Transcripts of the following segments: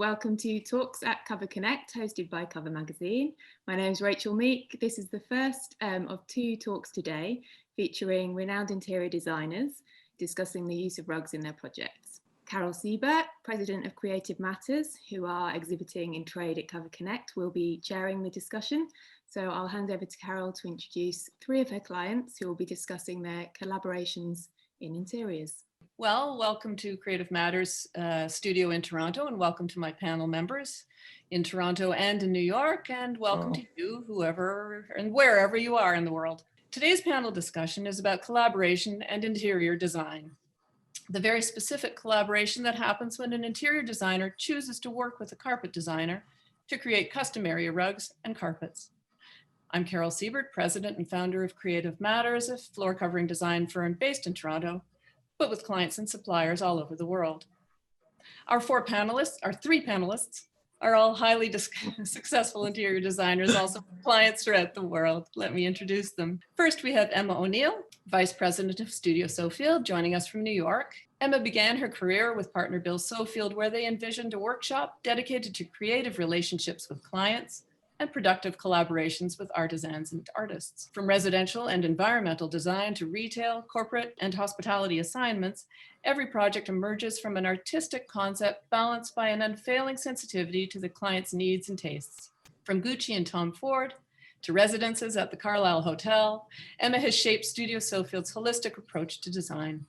welcome to Talks at Cover Connect, hosted by Cover Magazine. My name is Rachel Meek. This is the first of two talks today, featuring renowned interior designers discussing the use of rugs in their projects. Carol Sebert, President of Creative Matters, who are exhibiting in trade at Cover Connect, will be chairing the discussion. So I'll hand over to Carol to introduce three of her clients who will be discussing their collaborations in interiors. Well, welcome to Creative Matters studio in Toronto, and welcome to my panel members in Toronto and in New York, and welcome to you, whoever and wherever you are in the world. Today's panel discussion is about collaboration and interior design. The very specific collaboration that happens when an interior designer chooses to work with a carpet designer to create custom area rugs and carpets. I'm Carol Sebert, president and founder of Creative Matters, a floor covering design firm based in Toronto, but with clients and suppliers all over the world. Our three panelists, are all highly successful interior designers, also clients throughout the world. Let me introduce them. First, we have Emma O'Neill, Vice President of Studio Sofield, joining us from New York. Emma began her career with partner Bill Sofield, where they envisioned a workshop dedicated to creative relationships with clients and productive collaborations with artisans and artists. From residential and environmental design to retail, corporate, and hospitality assignments, every project emerges from an artistic concept balanced by an unfailing sensitivity to the client's needs and tastes. From Gucci and Tom Ford to residences at the Carlisle Hotel, Emma has shaped Studio Sofield's holistic approach to design.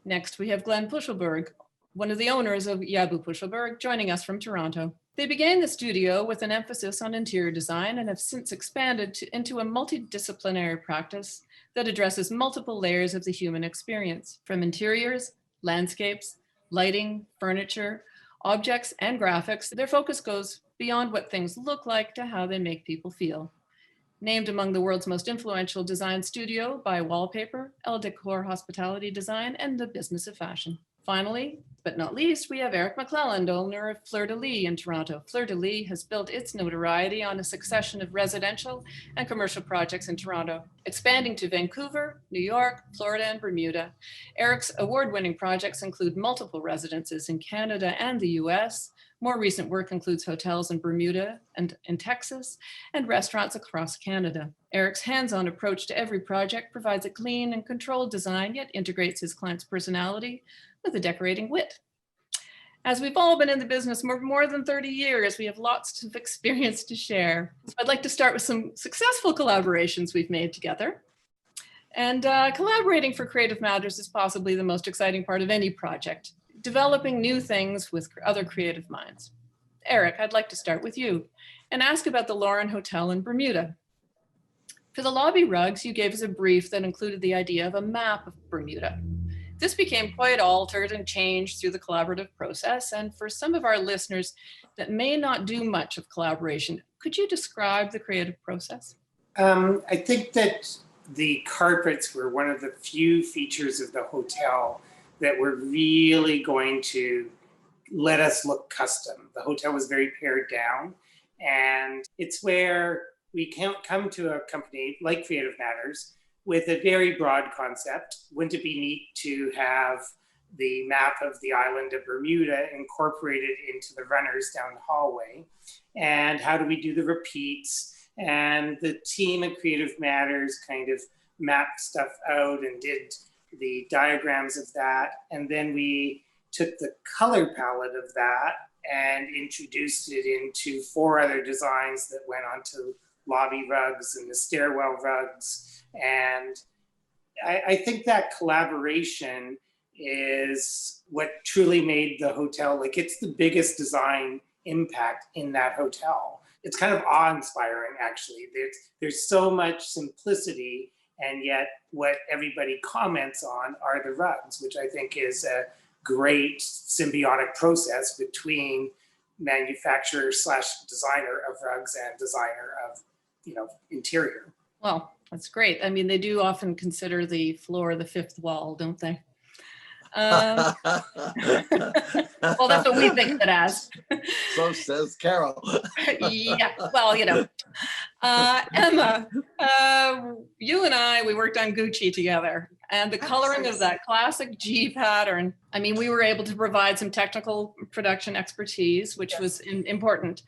Next, we have Glenn Pushelberg, one of the owners of Yabu Pushelberg, joining us from Toronto. They began the studio with an emphasis on interior design and have since expanded into a multidisciplinary practice that addresses multiple layers of the human experience, from interiors, landscapes, lighting, furniture, objects, and graphics. Their focus goes beyond what things look like to how they make people feel. Named among the world's most influential design studio by Wallpaper, Elle Decor Hospitality Design, and the Business of Fashion. Finally, but not least, we have Eric McClelland, owner of Fleur-de-lis in Toronto. Fleur-de-lis has built its notoriety on a succession of residential and commercial projects in Toronto, expanding to Vancouver, New York, Florida, and Bermuda. Eric's award-winning projects include multiple residences in Canada and the US. More recent work includes hotels in Bermuda and in Texas, and restaurants across Canada. Eric's hands-on approach to every project provides a clean and controlled design, yet integrates his client's personality with a decorating wit. As we've all been in the business more than 30 years, we have lots of experience to share. I'd like to start with some successful collaborations we've made together. And collaborating for Creative Matters is possibly the most exciting part of any project, developing new things with other creative minds. Eric, I'd like to start with you and ask about the Lauren Hotel in Bermuda. For the lobby rugs, you gave us a brief that included the idea of a map of Bermuda. This became quite altered and changed through the collaborative process. And for some of our listeners that may not do much of collaboration, could you describe the creative process? I think that the carpets were one of the few features of the hotel that were really going to let us look custom. The hotel was very pared down, and it's where we can't come to a company like Creative Matters with a very broad concept. Wouldn't it be neat to have the map of the island of Bermuda incorporated into the runners down the hallway? And how do we do the repeats? And the team at Creative Matters kind of mapped stuff out and did the diagrams of that. And then we took the color palette of that and introduced it into 4 other designs that went onto lobby rugs and the stairwell rugs. And I think that collaboration is what truly made the hotel, like, it's the biggest design impact in that hotel. It's kind of awe-inspiring, actually. There's so much simplicity, and yet what everybody comments on are the rugs, which I think is a great symbiotic process between manufacturer / designer of rugs and designer of, interior. Well, that's great. I mean, they do often consider the floor the 5th wall, don't they? Well, that's what we think it as. So says Carol. Yeah, well, Emma, you and I, we worked on Gucci together, and the coloring of that classic G pattern. I mean, we were able to provide some technical production expertise, which was important.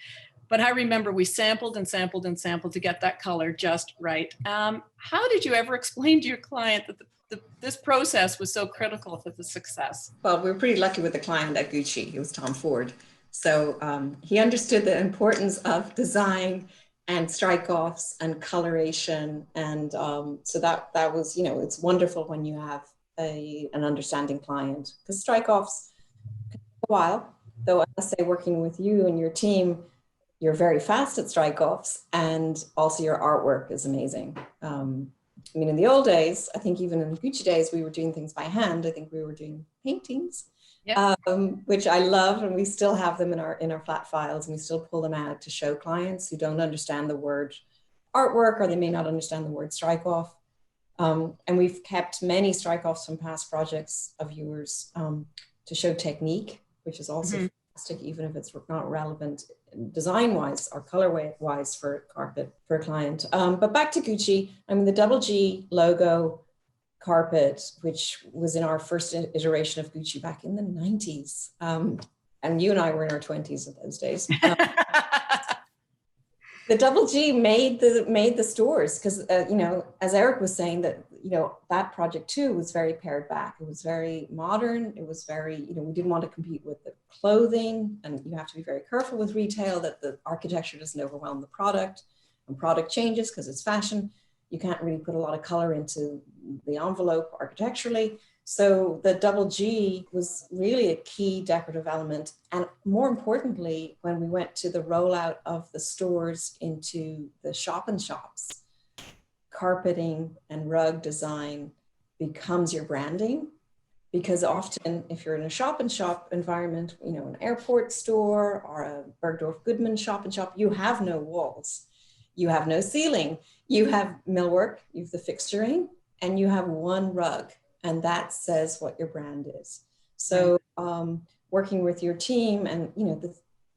But I remember we sampled and sampled and sampled to get that color just right. How did you ever explain to your client that this process was so critical for the success? Well, we were pretty lucky with the client at Gucci. It was Tom Ford. So he understood the importance of design and strike-offs and coloration. And so that was, it's wonderful when you have an understanding client, because strike-offs can take a while. Though I must say, working with you and your team, you're very fast at strike-offs, and also your artwork is amazing. I mean, in the old days, I think even in Gucci days, we were doing things by hand. I think we were doing paintings, which I love, and we still have them in our flat files, and we still pull them out to show clients who don't understand the word artwork, or they may not understand the word strike-off. And we've kept many strike-offs from past projects of yours to show technique, which is also fantastic, even if it's not relevant design-wise or color-wise for a carpet for a client. But back to Gucci, I mean, the double G logo carpet, which was in our first iteration of Gucci back in the 90s. And you and I were in our 20s at those days. The double G made the stores, because, as Eric was saying, that, that project too was very pared back. It was very modern. It was very, we didn't want to compete with the clothing, and you have to be very careful with retail that the architecture doesn't overwhelm the product. When product changes, because it's fashion, you can't really put a lot of color into the envelope architecturally. So the double G was really a key decorative element. And more importantly, when we went to the rollout of the stores into the shop-in-shops, carpeting and rug design becomes your branding. Because often if you're in a shop-in-shop environment, an airport store or a Bergdorf Goodman shop-in-shop, you have no walls, you have no ceiling, you have millwork, you have the fixturing, and you have one rug. And that says what your brand is. So working with your team and,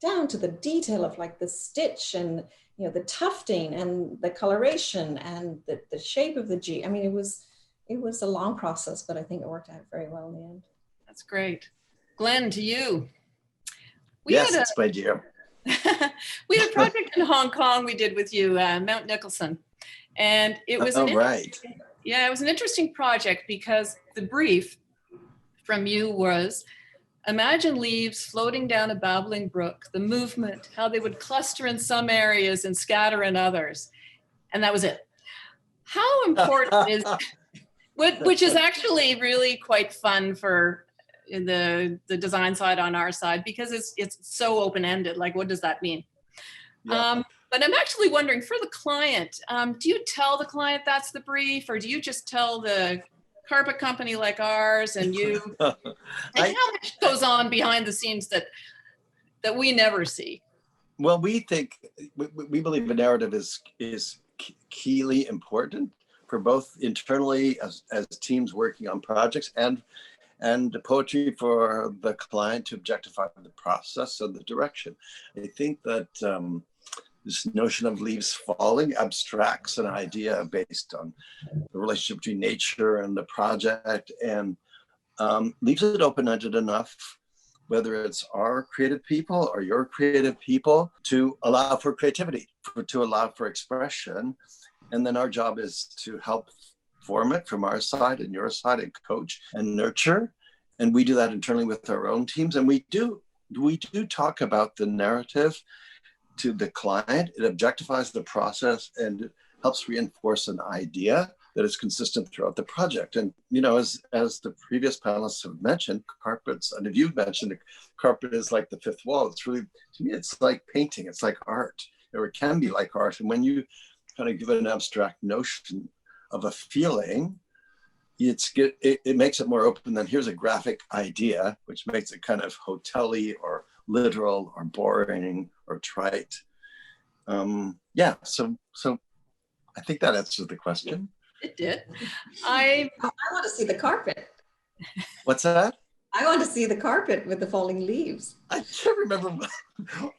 down to the detail of like the stitch and, the tufting and the coloration and the shape of the G. I mean, it was a long process, but I think it worked out very well in the end. That's great. Glenn, to you. Yes, it's my dear. We had a project in Hong Kong we did with you, Mount Nicholson. And it was it was an interesting project, because the brief from you was, imagine leaves floating down a babbling brook, the movement, how they would cluster in some areas and scatter in others. And that was it. How important is, which is actually really quite fun for the design side on our side, because it's so open-ended. Like, what does that mean? Yeah. But I'm actually wondering, for the client, do you tell the client that's the brief, or do you just tell the carpet company like ours and you? And how much goes on behind the scenes that we never see? Well, we believe a narrative is keenly important for both internally as teams working on projects, and poetry for the client to objectify the process and the direction. I think that this notion of leaves falling abstracts an idea based on the relationship between nature and the project, and leaves it open-ended enough, whether it's our creative people or your creative people, to allow for creativity, to allow for expression. And then our job is to help form it from our side and your side, and coach and nurture. And we do that internally with our own teams. And we do talk about the narrative to the client. It objectifies the process and it helps reinforce an idea that is consistent throughout the project. And, as the previous panelists have mentioned, carpets, and if you've mentioned, the carpet is like the fifth wall. It's really, to me, it's like painting, it's like art, or it can be like art. And when you kind of give it an abstract notion of a feeling, it makes it more open than here's a graphic idea, which makes it kind of hotel-y or literal or boring or trite. So I think that answers the question. It did. I want to see the carpet. What's that? I want to see the carpet with the falling leaves. I can't remember.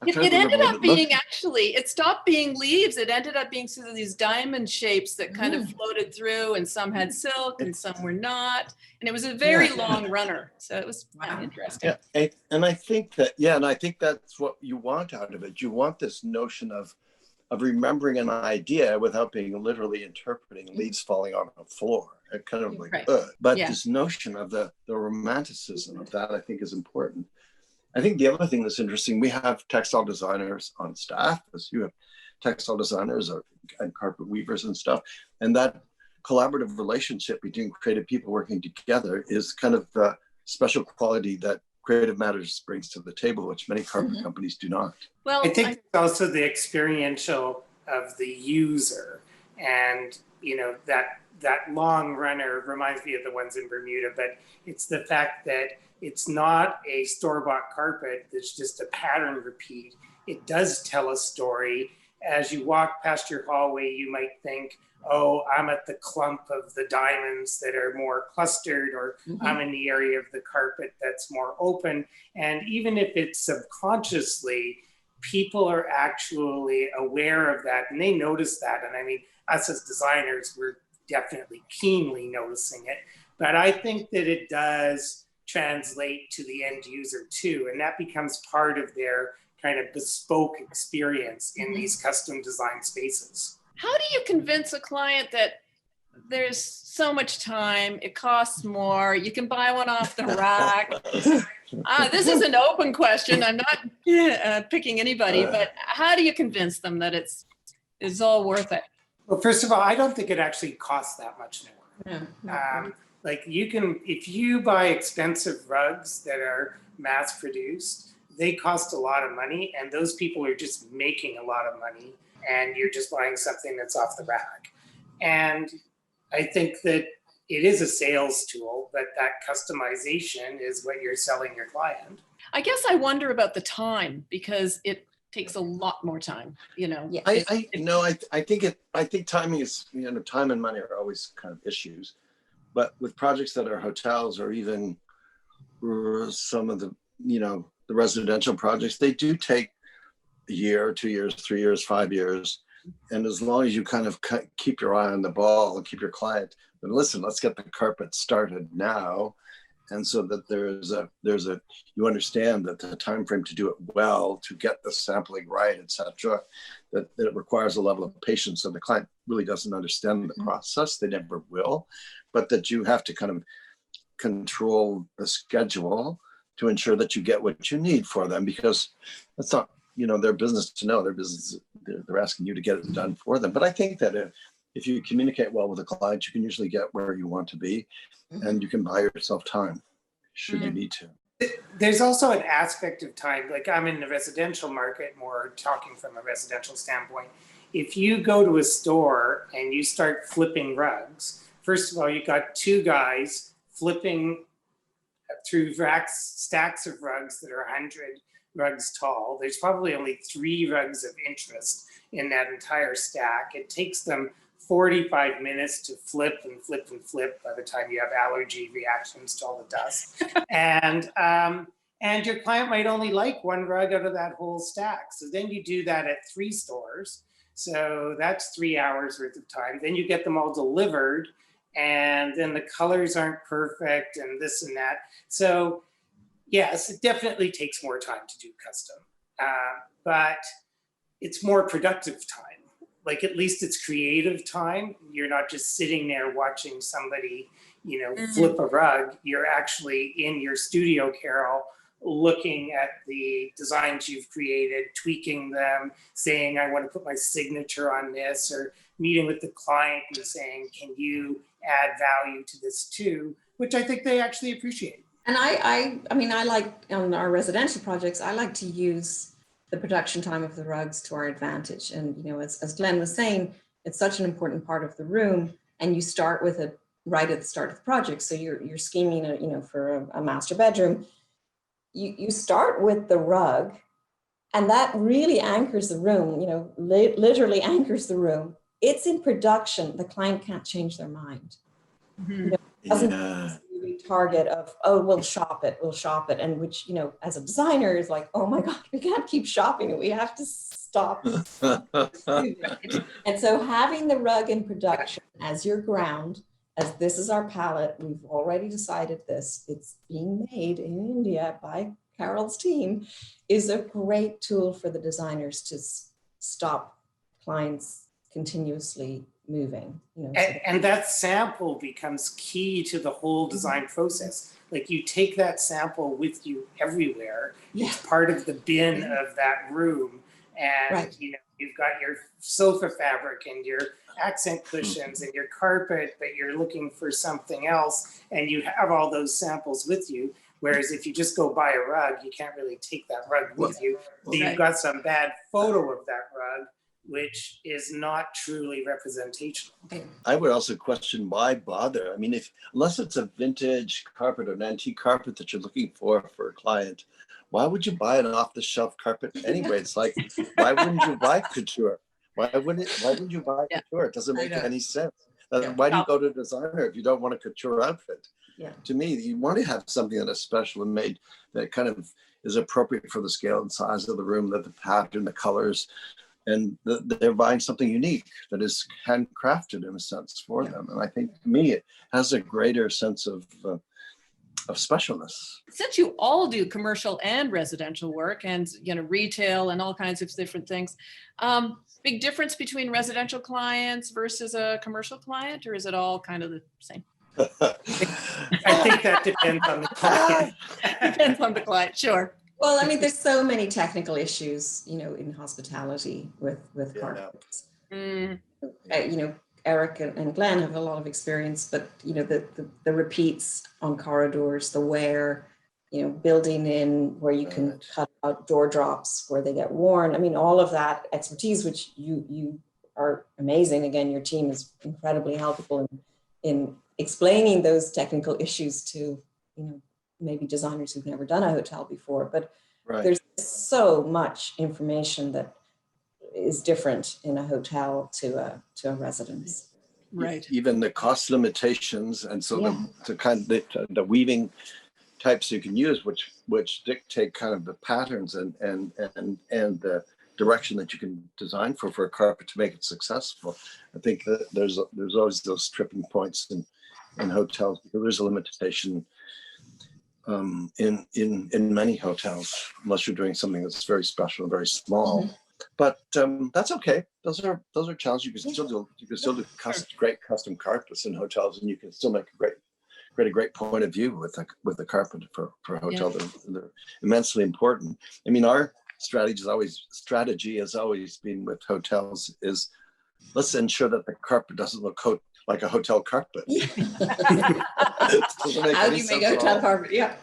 It ended up being actually, it stopped being leaves. It ended up being sort of these diamond shapes that kind of floated through, and some had silk and some were not. And it was a very long runner. So it was interesting. Yeah, and I think that, and I think that's what you want out of it. You want this notion of remembering an idea without being literally interpreting leaves falling on the floor. It kind of like, but this notion of the romanticism of that, I think, is important. I think the other thing that's interesting, we have textile designers on staff, as you have textile designers and carpet weavers and stuff. And that collaborative relationship between creative people working together is kind of the special quality that Creative Matters brings to the table, which many carpet companies do not. Well, I think it's also the experiential of the user, and that long runner reminds me of the ones in Bermuda, but it's the fact that it's not a store-bought carpet that's just a pattern repeat. It does tell a story. As you walk past your hallway, you might think, oh, I'm at the clump of the diamonds that are more clustered, or I'm in the area of the carpet that's more open. And even if it's subconsciously, people are actually aware of that, and they notice that. And I mean, us as designers, we're definitely keenly noticing it. But I think that it does translate to the end user too, and that becomes part of their kind of bespoke experience in these custom design spaces. How do you convince a client that there's so much time, it costs more, you can buy one off the rack? This is an open question. I'm not picking anybody, but how do you convince them that it's all worth it? Well, first of all, I don't think it actually costs that much more. Like if you buy expensive rugs that are mass produced, they cost a lot of money, and those people are just making a lot of money, and you're just buying something that's off the rack. And I think that it is a sales tool, but that customization is what you're selling your client. I guess I wonder about the time, because it takes a lot more time, Yeah. I think timing is, time and money are always kind of issues. But with projects that are hotels, or even some of the, the residential projects, they do take a year, 2 years, 3 years, 5 years. And as long as you kind of keep your eye on the ball and keep your client, then listen, let's get the carpet started now. And so that you understand that the time frame to do it well, to get the sampling right, et cetera, that it requires a level of patience, and the client really doesn't understand the process. They never will, but that you have to kind of control the schedule to ensure that you get what you need for them, because that's not, their business to know. Their business, they're asking you to get it done for them. But I think that if you communicate well with a client, you can usually get where you want to be, and you can buy yourself time should you need to. There's also an aspect of time, like I'm in the residential market, more talking from a residential standpoint. If you go to a store and you start flipping rugs, first of all, you got two guys flipping through stacks of rugs that are 100 rugs tall. There's probably only 3 rugs of interest in that entire stack. It takes them 45 minutes to flip and flip and flip by the time you have allergy reactions to all the dust. And your client might only like 1 rug out of that whole stack. So then you do that at 3 stores. So that's 3 hours worth of time. Then you get them all delivered, and then the colors aren't perfect and this and that. So yes, it definitely takes more time to do custom, but it's more productive time. Like, at least it's creative time. You're not just sitting there watching somebody, flip a rug. You're actually in your studio, Carol, looking at the designs you've created, tweaking them, saying, I want to put my signature on this, or meeting with the client and saying, can you add value to this too? Which I think they actually appreciate. And I like, on our residential projects, I like to use the production time of the rugs to our advantage. And, as Glenn was saying, it's such an important part of the room, and you start with it right at the start of the project. So you're scheming, for a master bedroom. You start with the rug, and that really anchors the room, literally anchors the room. It's in production. The client can't change their mind. It doesn't really target of, oh, we'll shop it, and which, you know, as a designer is like, oh my God, we can't keep shopping it, we have to stop. And so having the rug in production as your ground, as this is our palette, we've already decided this, it's being made in India by Carol's team, is a great tool for the designers to stop clients continuously moving. You know, and that sample becomes key to the whole design process. Like you take that sample with you everywhere. Yeah. It's part of the bin of that room. And you know, you've got your sofa fabric and your accent cushions and your carpet, but you're looking for something else, and you have all those samples with you. Whereas if you just go buy a rug, you can't really take that rug with you. So you've got some bad photo of that rug, which is not truly representational. I would also question why bother. I mean, unless it's a vintage carpet or an antique carpet that you're looking for a client, why would you buy an off-the-shelf carpet anyway? It's like, why wouldn't you buy couture? Why wouldn't you buy couture? It doesn't make any sense. Why do you go to a designer if you don't want a couture outfit? Yeah. To me, you want to have something that is special and made that kind of is appropriate for the scale and size of the room, that the pattern, the colors, and they're buying something unique that is handcrafted in a sense for them. And I think to me, it has a greater sense of specialness. Since you all do commercial and residential work, and you know, retail and all kinds of different things, big difference between residential clients versus a commercial client, or is it all kind of the same? I think that depends on the client. Depends on the client, sure. Well, I mean, there's so many technical issues, you know, in hospitality with carpets. You know, Eric and Glenn have a lot of experience, but you know, the repeats on corridors, the wear, you know, building in where you can cut out door drops where they get worn. I mean, all of that expertise, which you are amazing. Again, your team is incredibly helpful in explaining those technical issues to, you know, maybe designers who've never done a hotel before, but there's so much information that is different in a hotel to a residence. Right. Even the cost limitations, and so the weaving types you can use, which dictate kind of the patterns and the direction that you can design for a carpet to make it successful. I think that there's always those tripping points in hotels, because there's a limitation in many hotels, unless you're doing something that's very special and very small. But that's okay. Those are challenges. You can still do great custom carpets in hotels, and you can still make a great point of view with the carpet for a hotel. They're immensely important. I mean, our strategy has always been with hotels is, let's ensure that the carpet doesn't look like a hotel carpet. How do you make a hotel carpet? Yeah.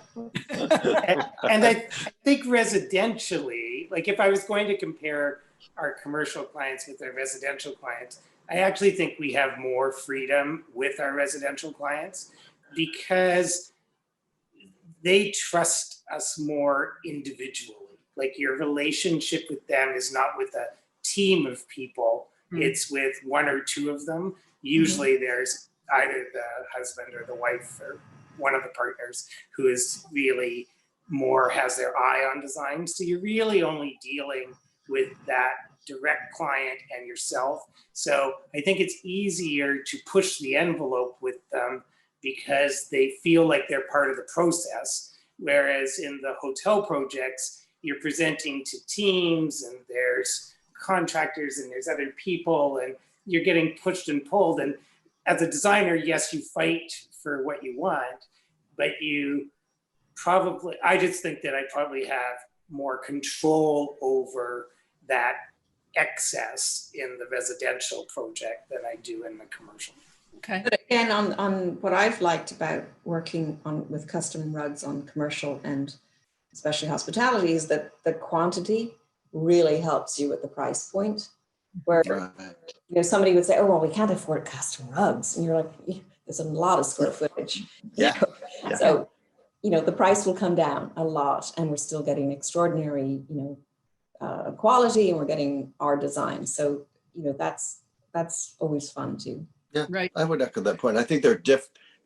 And I think residentially, like if I was going to compare our commercial clients with our residential clients, I actually think we have more freedom with our residential clients because they trust us more individually. Like your relationship with them is not with a team of people, it's with one or two of them. Usually there's either the husband or the wife or one of the partners who is really has their eye on design. So you're really only dealing with that direct client and yourself. So I think it's easier to push the envelope with them because they feel like they're part of the process. Whereas in the hotel projects, you're presenting to teams and there's contractors and there's other people and you're getting pushed and pulled. And as a designer, yes, you fight for what you want, but I just think that I probably have more control over that excess in the residential project than I do in the commercial. Okay. But again, on what I've liked about working with custom rugs on commercial and especially hospitality is that the quantity really helps you with the price point. Where you know, somebody would say, "Oh, well, we can't afford custom rugs," and you're like, "There's a lot of square footage." So, you know, the price will come down a lot, and we're still getting extraordinary, you know, quality, and we're getting our design. So, you know, that's always fun too. Yeah, right. I would echo that point. I think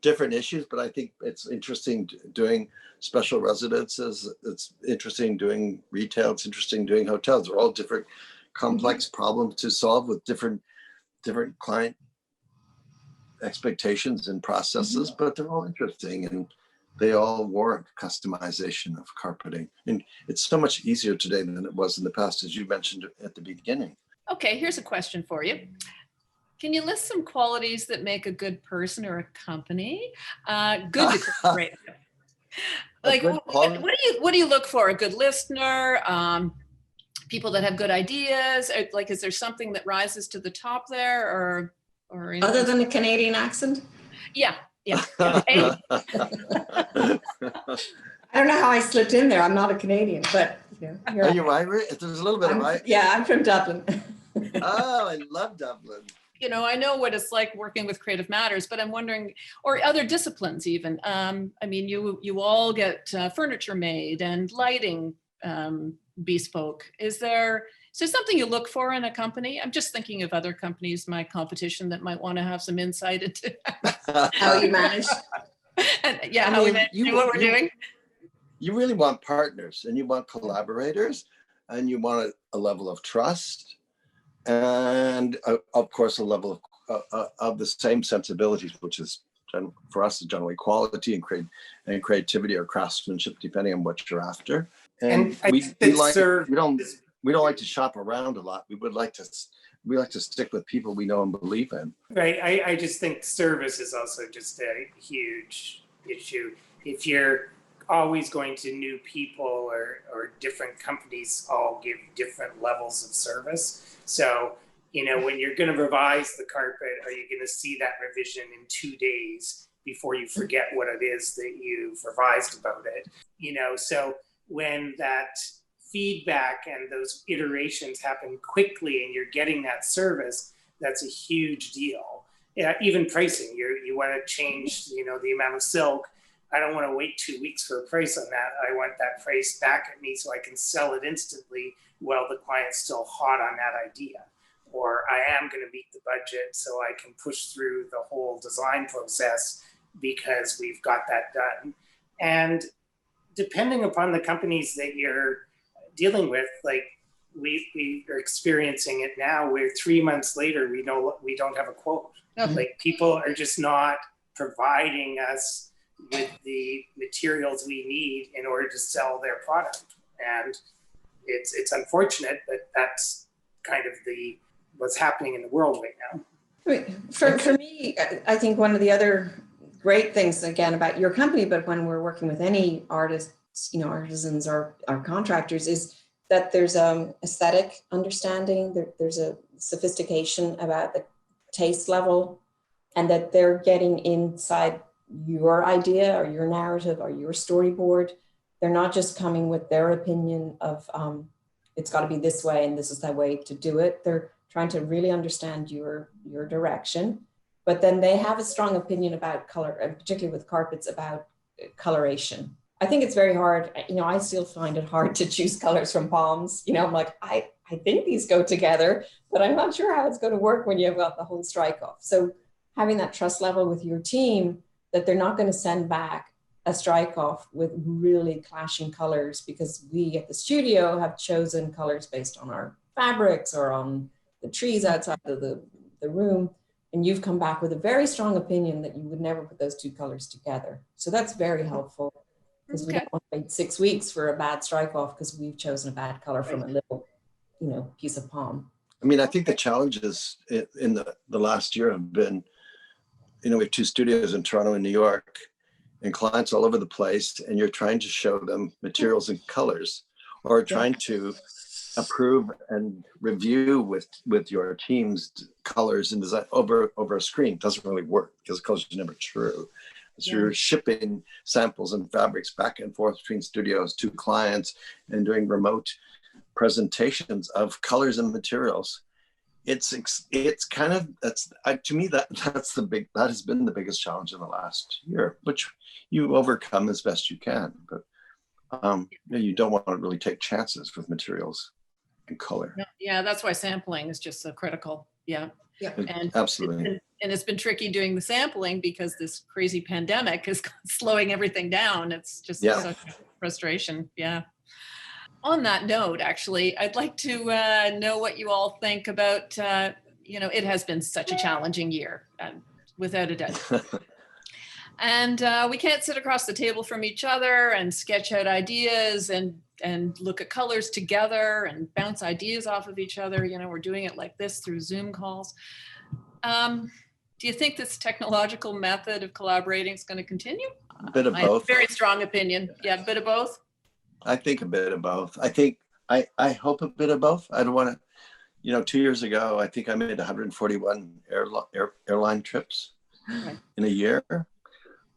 different issues, but I think it's interesting doing special residences. It's interesting doing retail. It's interesting doing hotels. They're all different complex problems to solve with different client expectations and processes, but they're all interesting and they all warrant customization of carpeting. And it's so much easier today than it was in the past, as you mentioned at the beginning. Okay, here's a question for you. Can you list some qualities that make a good person or a company? Good to great. Like, what do you look for? A good listener, people that have good ideas? Like, is there something that rises to the top there, or other than a Canadian accent? Yeah. I don't know how I slipped in there. I'm not a Canadian, but are you Irish? There's a little bit of Irish. Yeah, I'm from Dublin. Oh, I love Dublin. I know what it's like working with Creative Matters, but I'm wondering, or other disciplines even. I mean, you all get furniture made and lighting bespoke. Is there something you look for in a company? I'm just thinking of other companies, my competition, that might want to have some insight into how you manage. How we manage what we're doing. You really want partners, and you want collaborators, and you want a level of trust. And of course, a level of the same sensibilities, which is for us generally quality and creativity or craftsmanship, depending on what you're after. And we don't like to shop around a lot. We like to stick with people we know and believe in. Right. I just think service is also just a huge issue. If you're always going to new people or different companies all give different levels of service. So, when you're going to revise the carpet, are you going to see that revision in 2 days before you forget what it is that you've revised about it? So when that feedback and those iterations happen quickly and you're getting that service, that's a huge deal. Even pricing, you want to change, the amount of silk. I don't want to wait 2 weeks for a price on that. I want that price back at me so I can sell it instantly while the client's still hot on that idea. Or I am going to meet the budget so I can push through the whole design process because we've got that done. And depending upon the companies that you're dealing with, like we are experiencing it now where 3 months later, we don't have a quote. Like people are just not providing us with the materials we need in order to sell their product. And it's unfortunate, but that's kind of what's happening in the world right now. I mean, for me, I think one of the other great things, again, about your company, but when we're working with any artists, artisans or contractors, is that there's aesthetic understanding, there's a sophistication about the taste level, and that they're getting inside your idea or your narrative or your storyboard. They're not just coming with their opinion of it's got to be this way and this is the way to do it. They're trying to really understand your direction, but then they have a strong opinion about color, and particularly with carpets, about coloration. I think it's very hard. I still find it hard to choose colors from palms. I'm like, I think these go together, but I'm not sure how it's going to work when you've got the whole strike off. So having that trust level with your team that they're not going to send back a strike off with really clashing colors, because we at the studio have chosen colors based on our fabrics or on the trees outside of the room. And you've come back with a very strong opinion that you would never put those two colors together. So that's very helpful, because we don't want to wait 6 weeks for a bad strike off because we've chosen a bad color from a little, piece of palm. I mean, I think the challenges in the last year have been, we have 2 studios in Toronto and New York, and clients all over the place, and you're trying to show them materials and colors, or trying to approve and review with your team's colors and design over a screen. It doesn't really work because colors are never true. So you're shipping samples and fabrics back and forth between studios to clients and doing remote presentations of colors and materials. It's kind of, to me, that has been the biggest challenge in the last year, which you overcome as best you can. But you don't want to really take chances with materials and color. Yeah, that's why sampling is just so critical. Yeah. Yeah, And Absolutely. it's been tricky doing the sampling because this crazy pandemic is slowing everything down. It's just Yeah. such a frustration. Yeah. On that note, actually, I'd like to know what you all think about, it has been such a challenging year, without a doubt. And we can't sit across the table from each other and sketch out ideas and look at colors together and bounce ideas off of each other. We're doing it like this through Zoom calls. Do you think this technological method of collaborating is going to continue? A bit of I have both. a very strong opinion. Yeah, a bit of both. I think a bit of both. I hope a bit of both. I don't want to, 2 years ago, I think I made 141 airline trips in a year.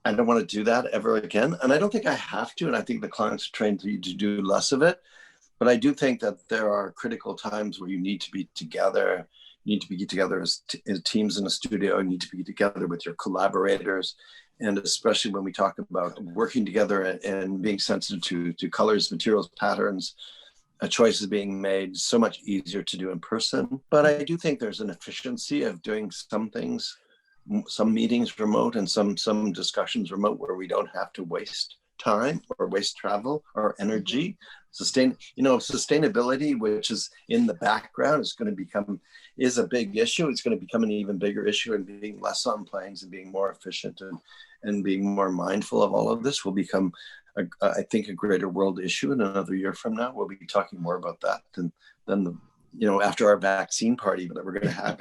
I don't want to do that ever again. And I don't think I have to. And I think the clients are trained to do less of it. But I do think that there are critical times where you need to be together. You need to be together as teams in a studio. You need to be together with your collaborators. And especially when we talk about working together and being sensitive to colors, materials, patterns, choices being made, so much easier to do in person. But I do think there's an efficiency of doing some things, some meetings remote and some discussions remote, where we don't have to waste time or waste travel or energy. Sustainability, which is in the background, is a big issue. It's going to become an even bigger issue, and being less on planes and being more efficient and being more mindful of all of this will become, I think, a greater world issue in another year from now. We'll be talking more about that than after our vaccine party that we're going to have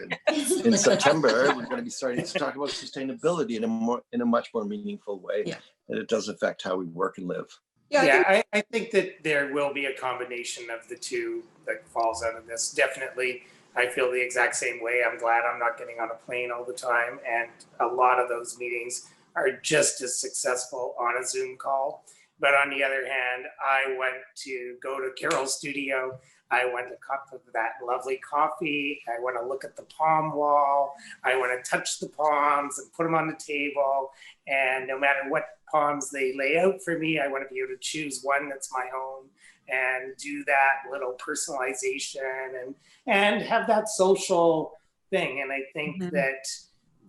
in September. We're going to be starting to talk about sustainability in a much more meaningful way. Yeah. And it does affect how we work and live. I think that there will be a combination of the two that falls out of this. Definitely, I feel the exact same way. I'm glad I'm not getting on a plane all the time. And a lot of those meetings are just as successful on a Zoom call. But on the other hand, I went to go to Carol's studio. I want a cup of that lovely coffee. I want to look at the palm wall. I want to touch the palms and put them on the table. And no matter what palms they lay out for me, I want to be able to choose one that's my own and do that little personalization and have that social thing. And I think that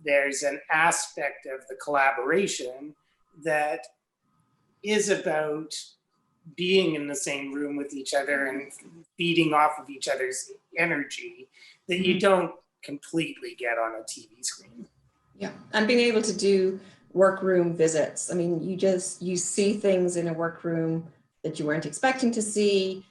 there's an aspect of the collaboration that is about being in the same room with each other and feeding off of each other's energy that you don't completely get on a TV screen. Yeah, and being able to do workroom visits. I mean, you see things in a workroom that you weren't expecting to see,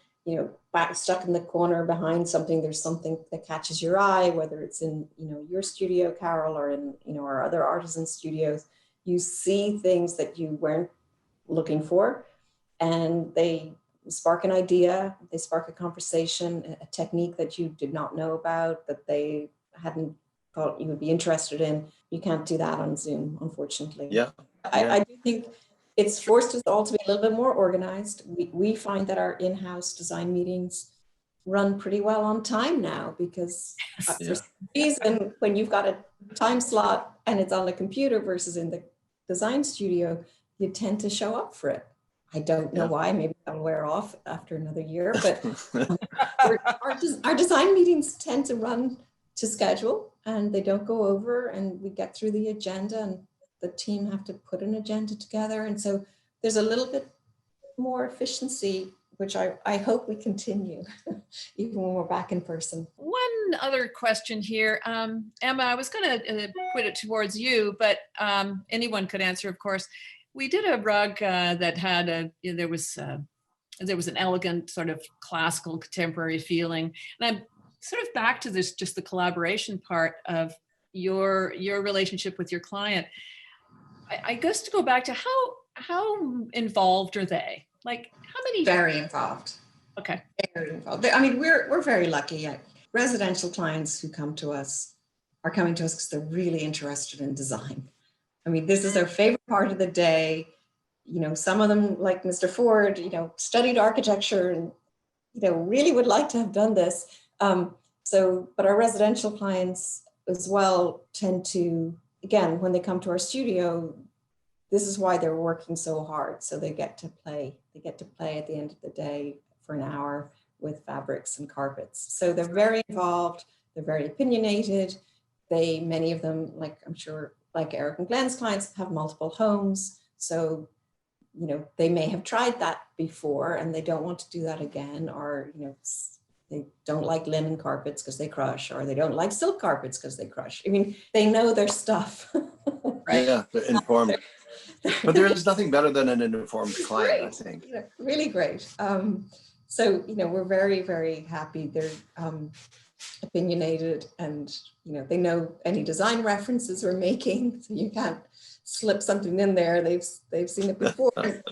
stuck in the corner behind something, there's something that catches your eye, whether it's in, your studio, Carol, or in, our other artisan studios. You see things that you weren't looking for, and they spark an idea, they spark a conversation, a technique that you did not know about, that they hadn't thought you would be interested in. You can't do that on Zoom, unfortunately. Yeah. I do think it's forced us all to be a little bit more organized. We find that our in-house design meetings run pretty well on time now, because for some reason, when you've got a time slot and it's on the computer versus in the design studio, you tend to show up for it. I don't know why. Maybe that'll wear off after another year, but our design meetings tend to run to schedule, and they don't go over, and we get through the agenda, and the team have to put an agenda together. And so there's a little bit more efficiency, which I hope we continue even when we're back in person. One other question here. Emma, I was going to put it towards you, but anyone could answer, of course. We did a rug that had there was an elegant sort of classical contemporary feeling. And I'm sort of back to this, just the collaboration part of your relationship with your client. I guess to go back to how involved are they? Like how many? Very involved. Okay. Very involved. I mean, we're very lucky. Residential clients who come to us are coming to us because they're really interested in design. I mean, this is their favorite part of the day. Some of them, like Mr. Ford, studied architecture and, really would like to have done this. But our residential clients as well tend to, again, when they come to our studio, this is why they're working so hard. So they get to play. They get to play at the end of the day for an hour with fabrics and carpets. So they're very involved. They're very opinionated. many of them, like I'm sure, like Eric McClelland's clients, have multiple homes. So, you know, they may have tried that before and they don't want to do that again, or, you know, they don't like linen carpets because they crush, or they don't like silk carpets because they crush. I mean, they know their stuff. Right. Yeah, they're informed. But there is nothing better than an informed client, I think. You know, really great. So, you know, we're very, very happy. They're opinionated, and, you know, they know any design references we're making, so you can't slip something in there. They've seen it before. But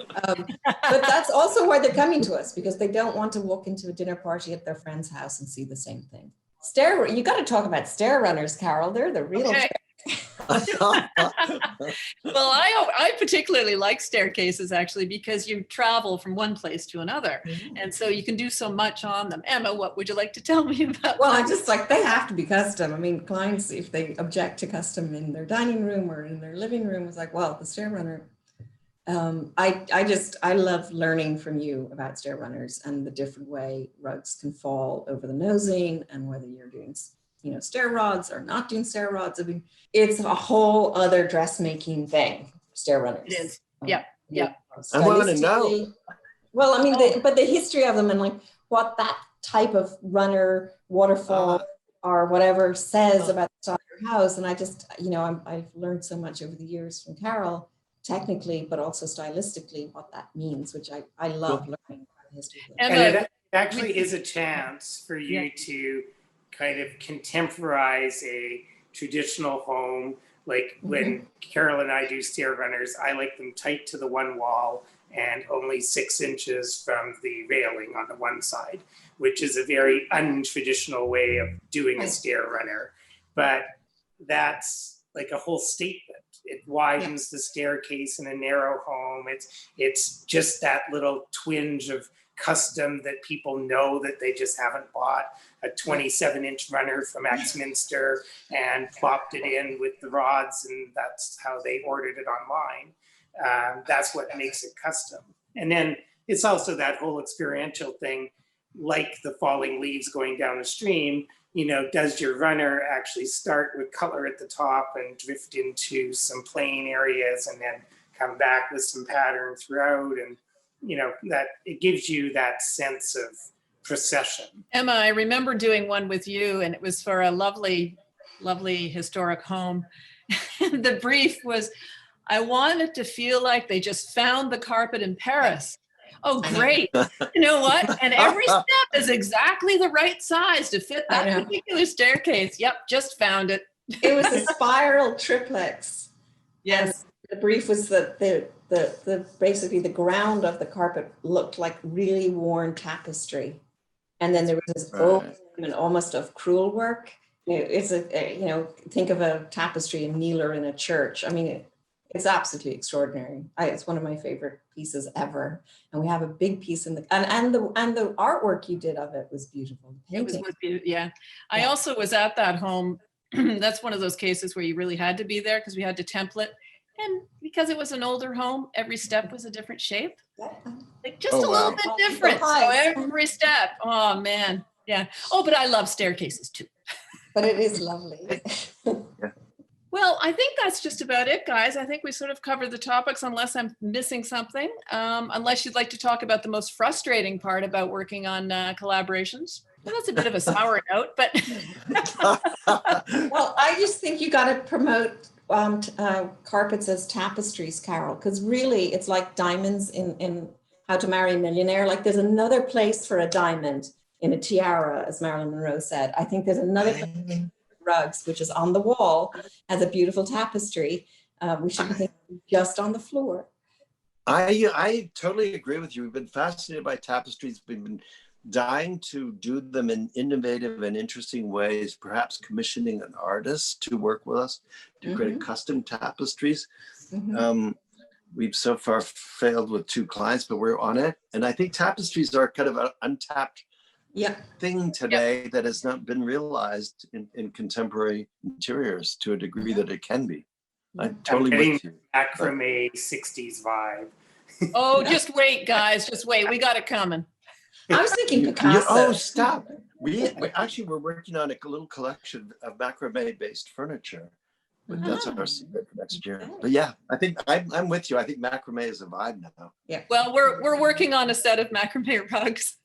that's also why they're coming to us, because they don't want to walk into a dinner party at their friend's house and see the same thing. You got to talk about stair runners, Carol. They're the real. Okay. Well, I particularly like staircases, actually, because you travel from one place to another. And so you can do so much on them. Emma, what would you like to tell me about Well, that? I just like, they have to be custom. I mean, clients, if they object to custom in their dining room or in their living room, it's like, well, the stair runner. I love learning from you about stair runners and the different way rugs can fall over the nosing, and whether you're doing, you know, stair rods or not doing stair rods. I mean, it's a whole other dressmaking thing, stair runners. It is. Yeah. Yeah. I want to know. Well, I mean, but the history of them and like what that type of runner, waterfall, or whatever says about the style of your house. And I just, you know, I've learned so much over the years from Carol, technically, but also stylistically, what that means, which I love learning about the history of them. And it actually is a chance for you to kind of contemporize a traditional home. Like when Carol and I do stair runners, I like them tight to the one wall and only 6 inches from the railing on the one side, which is a very untraditional way of doing a stair runner. But that's like a whole statement. It widens the staircase in a narrow home. It's just that little twinge of custom that people know that they just haven't bought a 27-inch runner from Axminster and plopped it in with the rods, and that's how they ordered it online. That's what makes it custom. And then it's also that whole experiential thing, like the falling leaves going down the stream. You know, does your runner actually start with color at the top and drift into some plain areas and then come back with some pattern throughout? And, you know, that it gives you that sense of procession. Emma, I remember doing one with you, and it was for a lovely, lovely historic home. The brief was, I wanted to feel like they just found the carpet in Paris. Oh, great. You know what? And every step is exactly the right size to fit that particular staircase. Yep, just found it. It was a spiral triplex. Yes. And the brief was that the basically the ground of the carpet looked like really worn tapestry. And then there was this open and almost of crewel work. It's you know, think of a tapestry in Kneeler in a church. I mean, it's absolutely extraordinary. It's one of my favorite pieces ever. And we have a big piece in the and the artwork you did of it was beautiful. It was beautiful. Yeah. I also was at that home. That's one of those cases where you really had to be there because we had to template. And because it was an older home, every step was a different shape. Like just a little bit different. So every step. Oh man. Yeah. Oh, but I love staircases too. But it is lovely. Well, I think that's just about it, guys. I think we sort of covered the topics, unless I'm missing something. Unless you'd like to talk about the most frustrating part about working on collaborations. Well, that's a bit of a sour note, but. Well, I just think you got to promote carpets as tapestries, Carol, because really it's like diamonds in How to Marry a Millionaire. Like there's another place for a diamond in a tiara, as Marilyn Monroe said. I think there's another place rugs, which is on the wall as a beautiful tapestry. We should be thinking just on the floor. I totally agree with you. We've been fascinated by tapestries. We've been dying to do them in innovative and interesting ways, perhaps commissioning an artist to work with us to create custom tapestries. We've so far failed with 2 clients, but we're on it. And I think tapestries are kind of an untapped thing today that has not been realized in contemporary interiors to a degree that it can be. I'm totally with you. Back from a 60s vibe. Oh, just wait, guys. Just wait. We got it coming. I was thinking Picasso. Stop. We actually we're working on a little collection of macrame based furniture, but that's our secret for next year. But yeah, I think I'm with you. I think macrame is a vibe now. Yeah. Well, we're working on a set of macrame rugs.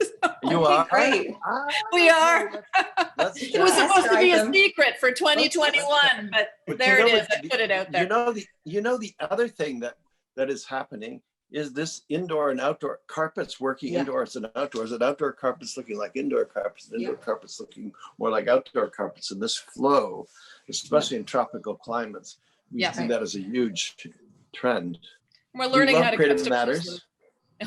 You are Great. We are. It was supposed to be a them. secret for 2021, but there it is. I put it out there. You know the other thing that is happening is this indoor and outdoor carpets working indoors and outdoor carpets looking like indoor carpets, and indoor carpets looking more like outdoor carpets. And this flow, especially in tropical climates, we see that as a huge trend. We're learning how to Creative Matters.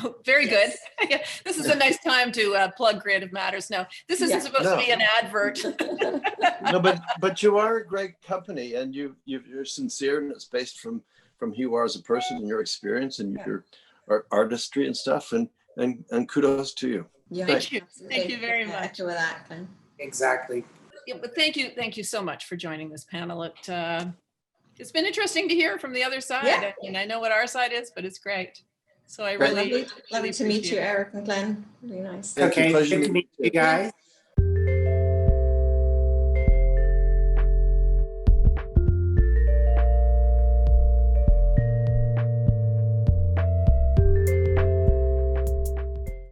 Oh, very good. Yeah, this is a nice time to plug Creative Matters. No, this isn't supposed to be an advert. No, but you are a great company, and you're sincere, and it's based from who you are as a person and your experience and your artistry and stuff, and kudos to you. Yeah. Thank you very much. Echo that, Glenn. Exactly. Yeah, but thank you so much for joining this panel. It's been interesting to hear from the other side. Yeah. I mean, I know what our side is, but it's great. So I Lovely really to meet you, appreciate it. Eric McClelland. Really nice. Thank you. Okay, Pleasure good to meet you meeting you. guys.